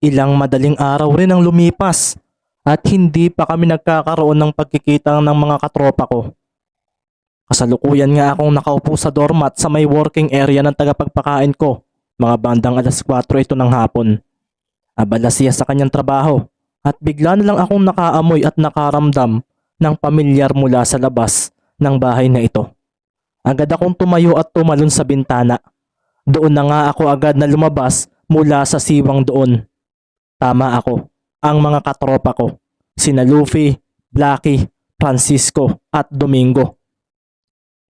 Ilang madaling araw rin ang lumipas at hindi pa kami nagkakaroon ng pagkikita ng mga katropa ko. Kasalukuyan nga akong nakaupo sa doormat sa may working area ng tagapagpakain ko. Mga bandang 4:00 ito ng hapon. Abala siya sa kanyang trabaho at bigla na lang akong nakaamoy at nakaramdam ng pamilyar mula sa labas ng bahay na ito. Agad akong tumayo at tumalon sa bintana. Doon na nga ako agad na lumabas mula sa siwang doon. Tama ako, ang mga katropa ko, sina Luffy, Blackie, Francisco at Domingo.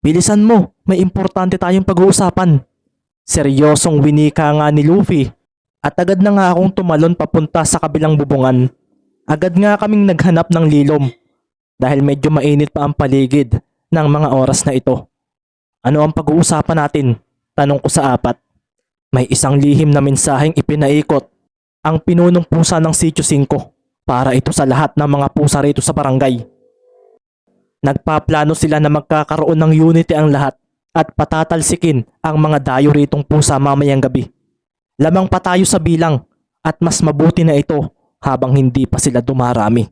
Bilisan mo, may importante tayong pag-uusapan. Seryosong winika nga ni Luffy at agad na nga akong tumalon papunta sa kabilang bubungan. Agad nga kaming naghanap ng lilom dahil medyo mainit pa ang paligid ng mga oras na ito. Ano ang pag-uusapan natin? Tanong ko sa apat. May isang lihim na mensaheng ipinaikot ang pinunong pusa ng Sitio 5 para ito sa lahat ng mga pusa rito sa barangay. Nagpaplano sila na magkakaroon ng unity ang lahat at patatalsikin ang mga dayo ritong pusa mamayang gabi. Lamang pa tayo sa bilang at mas mabuti na ito habang hindi pa sila dumarami.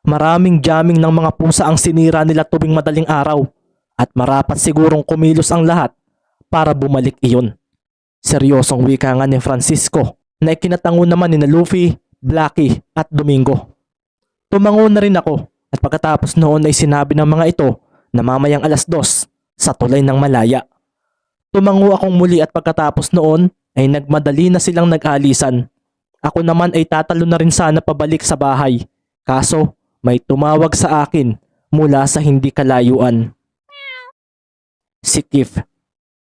Maraming jamming ng mga pusa ang sinira nila tuwing madaling araw at marapat sigurong kumilos ang lahat para bumalik iyon. Seryosong wika nga ni Francisco na ikinatango naman ni Luffy, Blackie at Domingo. Tumango na rin ako at pagkatapos noon ay sinabi ng mga ito na mamayang 2:00 sa tulay ng Malaya. Tumango akong muli at pagkatapos noon ay nagmadali na silang nag-alisan. Ako naman ay tatalo na rin sana pabalik sa bahay. Kaso may tumawag sa akin mula sa hindi kalayuan. Si Kif.